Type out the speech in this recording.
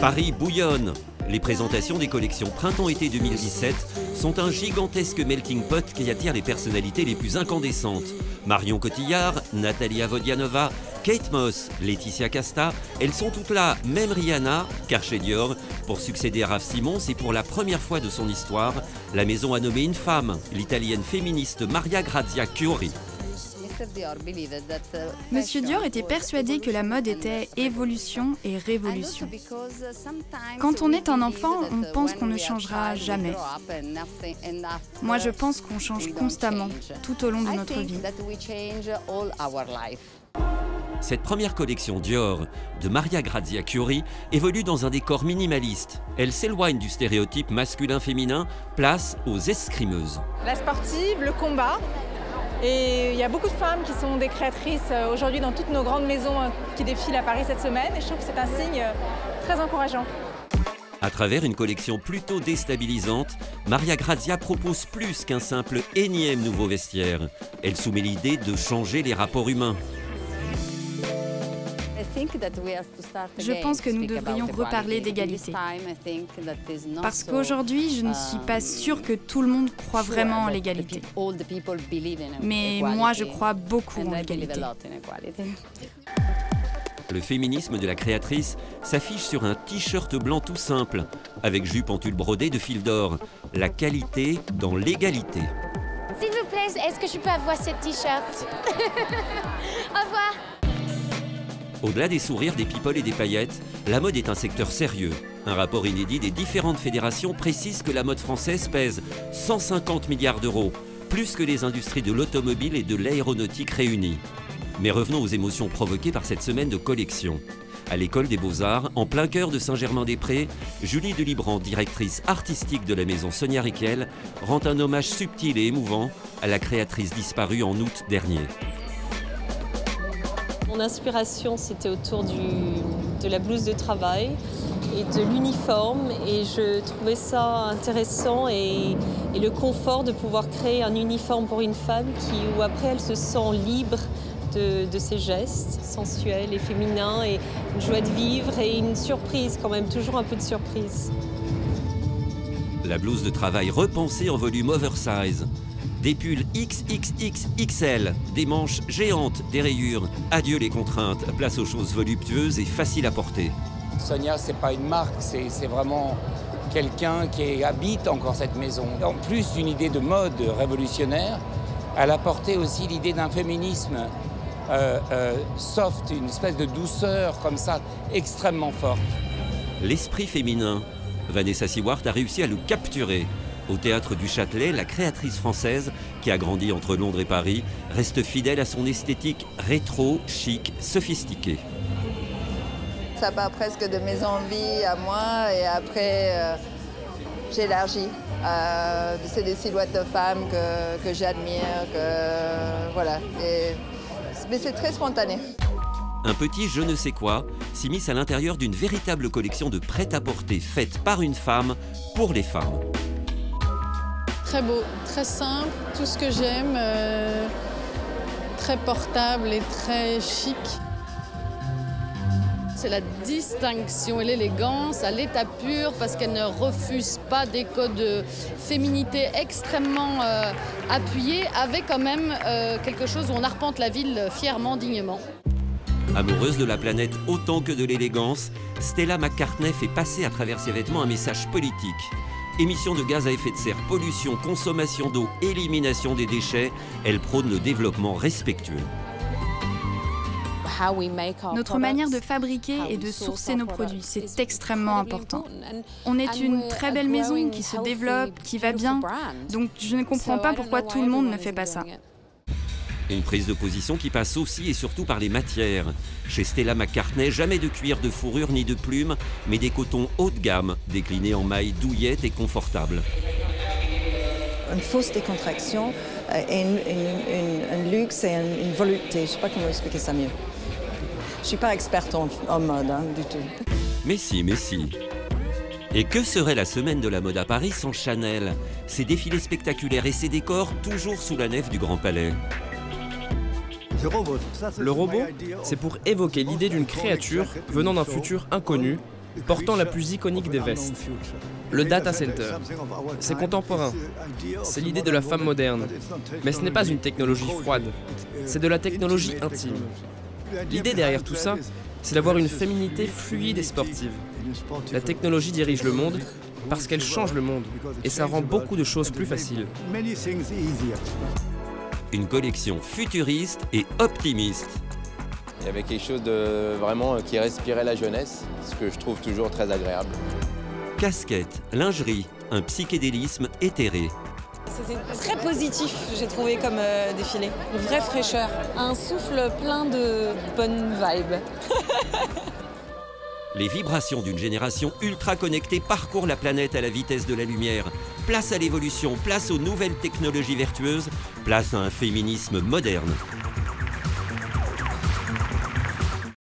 Paris bouillonne. Les présentations des collections Printemps-été 2017 sont un gigantesque melting pot qui attire les personnalités les plus incandescentes. Marion Cotillard, Natalia Vodianova, Kate Moss, Laetitia Casta, elles sont toutes là, même Rihanna, car chez Dior, pour succéder à Raf Simons et pour la première fois de son histoire, la maison a nommé une femme, l'italienne féministe Maria Grazia Chiuri. Monsieur Dior était persuadé que la mode était évolution et révolution. Quand on est un enfant, on pense qu'on ne changera jamais. Moi, je pense qu'on change constamment, tout au long de notre vie. Cette première collection Dior de Maria Grazia Chiuri évolue dans un décor minimaliste. Elle s'éloigne du stéréotype masculin-féminin, place aux escrimeuses. La sportive, le combat. Et il y a beaucoup de femmes qui sont des créatrices aujourd'hui dans toutes nos grandes maisons qui défilent à Paris cette semaine. Et je trouve que c'est un signe très encourageant. À travers une collection plutôt déstabilisante, Maria Grazia propose plus qu'un simple énième nouveau vestiaire. Elle soumet l'idée de changer les rapports humains. Je pense que nous devrions reparler d'égalité. Parce qu'aujourd'hui, je ne suis pas sûre que tout le monde croit vraiment en l'égalité. Mais moi, je crois beaucoup en l'égalité. Le féminisme de la créatrice s'affiche sur un t-shirt blanc tout simple, avec jupe en tulle brodée de fil d'or. La qualité dans l'égalité. S'il vous plaît, est-ce que je peux avoir ce t-shirt? Au revoir. Au-delà des sourires, des people et des paillettes, la mode est un secteur sérieux. Un rapport inédit des différentes fédérations précise que la mode française pèse 150 milliards d'euros, plus que les industries de l'automobile et de l'aéronautique réunies. Mais revenons aux émotions provoquées par cette semaine de collection. À l'école des Beaux-Arts, en plein cœur de Saint-Germain-des-Prés, Julie Delibrand, directrice artistique de la maison Sonia Rykiel, rend un hommage subtil et émouvant à la créatrice disparue en août dernier. Mon inspiration, c'était autour de la blouse de travail et de l'uniforme. Et je trouvais ça intéressant et le confort de pouvoir créer un uniforme pour une femme où après elle se sent libre de ses gestes sensuels et féminins et une joie de vivre et une surprise quand même, toujours un peu de surprise. La blouse de travail repensée en volume oversize. Des pulls XXXXL, des manches géantes, des rayures. Adieu les contraintes, place aux choses voluptueuses et faciles à porter. Sonia, c'est pas une marque, c'est vraiment quelqu'un qui habite encore cette maison. En plus d'une idée de mode révolutionnaire, elle a porté aussi l'idée d'un féminisme soft, une espèce de douceur comme ça, extrêmement forte. L'esprit féminin. Vanessa Seward a réussi à le capturer. Au Théâtre du Châtelet, la créatrice française, qui a grandi entre Londres et Paris, reste fidèle à son esthétique rétro, chic, sophistiquée. Ça part presque de mes envies à moi et après j'élargis. C'est des silhouettes de femmes que j'admire, voilà. Mais c'est très spontané. Un petit je ne sais quoi s'immisce à l'intérieur d'une véritable collection de prêt-à-porter faite par une femme pour les femmes. Très beau, très simple, tout ce que j'aime, très portable et très chic. C'est la distinction et l'élégance à l'état pur parce qu'elle ne refuse pas des codes de féminité extrêmement appuyés avec quand même quelque chose où on arpente la ville fièrement, dignement. Amoureuse de la planète autant que de l'élégance, Stella McCartney fait passer à travers ses vêtements un message politique. Émissions de gaz à effet de serre, pollution, consommation d'eau, élimination des déchets, elle prône le développement respectueux. Notre manière de fabriquer et de sourcer nos produits, c'est extrêmement important. On est une très belle maison qui se développe, qui va bien, donc je ne comprends pas pourquoi tout le monde ne fait pas ça. Une prise de position qui passe aussi et surtout par les matières. Chez Stella McCartney, jamais de cuir, de fourrure ni de plumes, mais des cotons haut de gamme, déclinés en mailles douillettes et confortables. Une fausse décontraction, un luxe et une volupté. Je ne sais pas comment expliquer ça mieux. Je ne suis pas experte en mode, du tout. Mais si, mais si. Et que serait la semaine de la mode à Paris sans Chanel? Ses défilés spectaculaires et ses décors toujours sous la nef du Grand Palais. Le robot, c'est pour évoquer l'idée d'une créature venant d'un futur inconnu portant la plus iconique des vestes, le data center. C'est contemporain, c'est l'idée de la femme moderne, mais ce n'est pas une technologie froide, c'est de la technologie intime. L'idée derrière tout ça, c'est d'avoir une féminité fluide et sportive. La technologie dirige le monde parce qu'elle change le monde, et ça rend beaucoup de choses plus faciles. Une collection futuriste et optimiste. Il y avait quelque chose de vraiment qui respirait la jeunesse, ce que je trouve toujours très agréable. Casquettes, lingerie, un psychédélisme éthéré. C'était très positif, j'ai trouvé comme défilé. Une vraie fraîcheur, un souffle plein de bonnes vibes. Les vibrations d'une génération ultra connectée parcourent la planète à la vitesse de la lumière. Place à l'évolution, place aux nouvelles technologies vertueuses, place à un féminisme moderne.